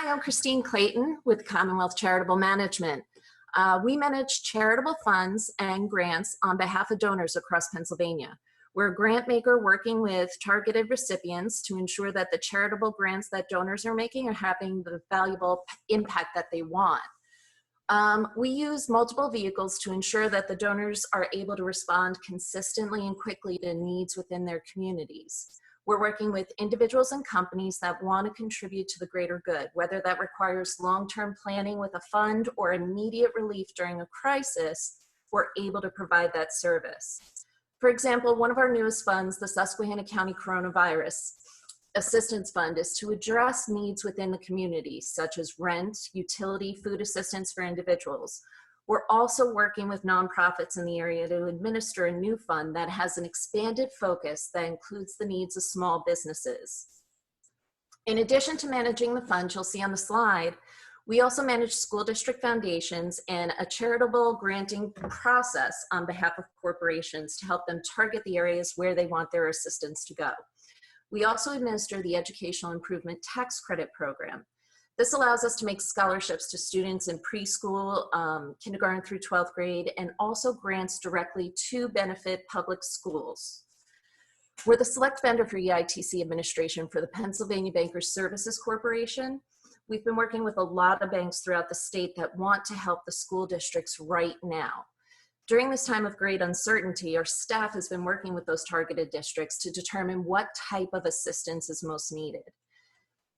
Hi, I'm Cristine Clayton with Commonwealth Charitable Management. We manage charitable funds and grants on behalf of donors across Pennsylvania. We're a grant maker working with targeted recipients to ensure that the charitable grants that donors are making are having the valuable impact that they want. We use multiple vehicles to ensure that the donors are able to respond consistently and quickly to needs within their communities. We're working with individuals and companies that want to contribute to the greater good, whether that requires long-term planning with a fund or immediate relief during a crisis. We're able to provide that service. For example, one of our newest funds, the Susquehanna County Coronavirus Assistance Fund, is to address needs within the community, such as rent, utility, food assistance for individuals. We're also working with nonprofits in the area to administer a new fund that has an expanded focus that includes the needs of small businesses. In addition to managing the fund you'll see on the slide, we also manage school district foundations and a charitable granting process on behalf of corporations to help them target the areas where they want their assistance to go. We also administer the Educational Improvement Tax Credit Program. This allows us to make scholarships to students in preschool, kindergarten through 12th grade, and also grants directly to benefit public schools. We're the select vendor for EITC administration for the Pennsylvania Bankers Services Corporation. We've been working with a lot of banks throughout the state that want to help the school districts right now. During this time of great uncertainty, our staff has been working with those targeted districts to determine what type of assistance is most needed.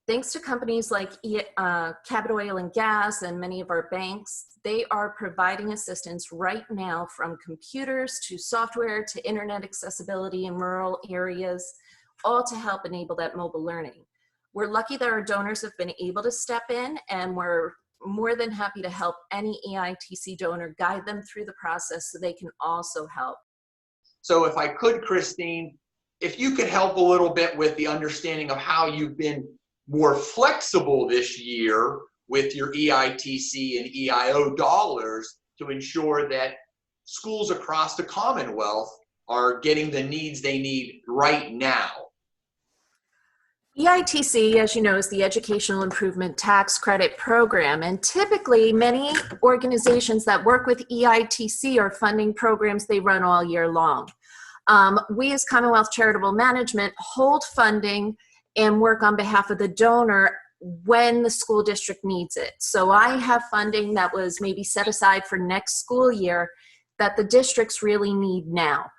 Thanks to companies like Cabot Oil and Gas and many of our banks, they are providing assistance right now, from computers to software to internet accessibility in rural areas, all to help enable that mobile learning. We're lucky that our donors have been able to step in, and we're more than happy to help any EITC donor, guide them through the process so they can also help. So if I could, Cristine, if you could help a little bit with the understanding of how you've been more flexible this year with your EITC and EIO dollars to ensure that schools across the Commonwealth are getting the needs they need right now. EITC, as you know, is the Educational Improvement Tax Credit Program, and typically many organizations that work with EITC are funding programs they run all year long. We as Commonwealth Charitable Management hold funding and work on behalf of the donor when the school district needs it. So I have funding that was maybe set aside for next school year that the districts really need now.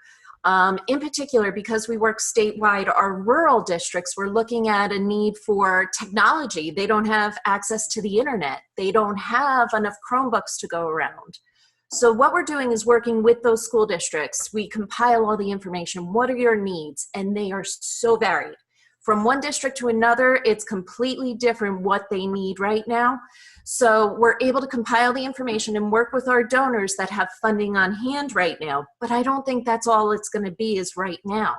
In particular, because we work statewide, our rural districts, we're looking at a need for technology. They don't have access to the internet. They don't have enough Chromebooks to go around. So what we're doing is working with those school districts. We compile all the information. What are your needs? And they are so varied. From one district to another, it's completely different what they need right now. So we're able to compile the information and work with our donors that have funding on hand right now. But I don't think that's all it's going to be is right now.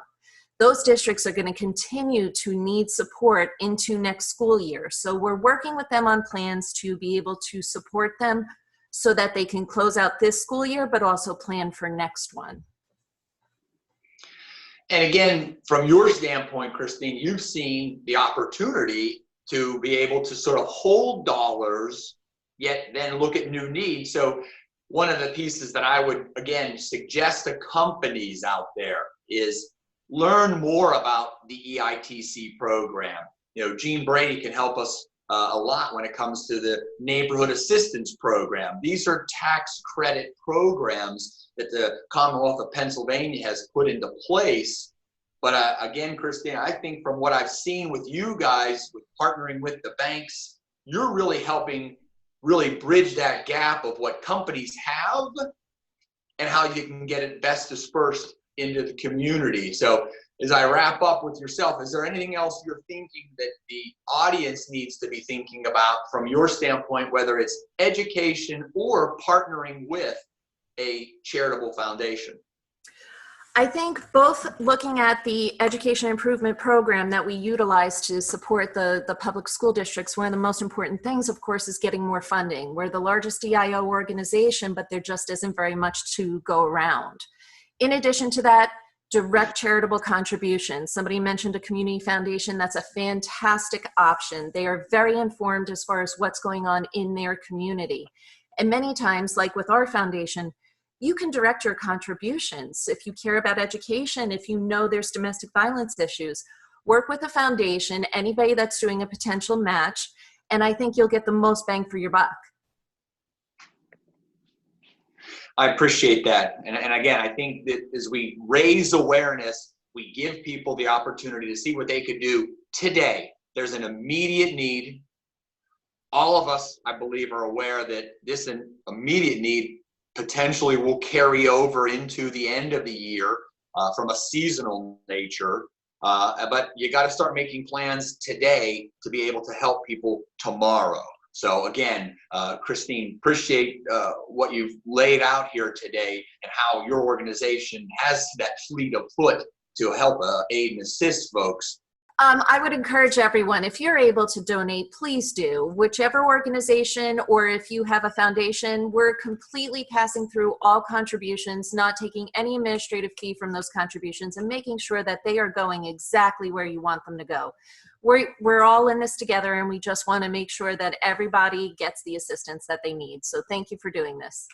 Those districts are going to continue to need support into next school year. So we're working with them on plans to be able to support them so that they can close out this school year, but also plan for next one. And again, from your standpoint, Cristine, you've seen the opportunity to be able to sort of hold dollars, yet then look at new needs. So one of the pieces that I would, again, suggest to companies out there is learn more about the EITC program. You know, Gene Brady can help us a lot when it comes to the Neighborhood Assistance Program. These are tax credit programs that the Commonwealth of Pennsylvania has put into place. But again, Cristine, I think from what I've seen with you guys, with partnering with the banks, you're really helping really bridge that gap of what companies have and how you can get it best dispersed into the community. So as I wrap up with yourself, is there anything else you're thinking that the audience needs to be thinking about from your standpoint, whether it's education or partnering with a charitable foundation? I think both looking at the education improvement program that we utilize to support the public school districts, one of the most important things, of course, is getting more funding. We're the largest EIO organization, but there just isn't very much to go around. In addition to that, Direct charitable contributions. Somebody mentioned a community foundation. That's a fantastic option. They are very informed as far as what's going on in their community. And many times, like with our foundation, you can direct your contributions. If you care about education, if you know there's domestic violence issues, work with a foundation, anybody that's doing a potential match, and I think you'll get the most bang for your buck. I appreciate that. And again, I think that as we raise awareness, we give people the opportunity to see what they could do today. There's an immediate need. All of us, I believe, are aware that this immediate need potentially will carry over into the end of the year from a seasonal nature. But you got to start making plans today to be able to help people tomorrow. So again, Cristine, appreciate what you've laid out here today and how your organization has that fleet of foot to help aid and assist folks. I would encourage everyone, if you're able to donate, please do. Whichever organization, or if you have a foundation, we're completely passing through all contributions, not taking any administrative fee from those contributions, and making sure that they are going exactly where you want them to go. We're all in this together, and we just want to make sure that everybody gets the assistance that they need. So thank you for doing this.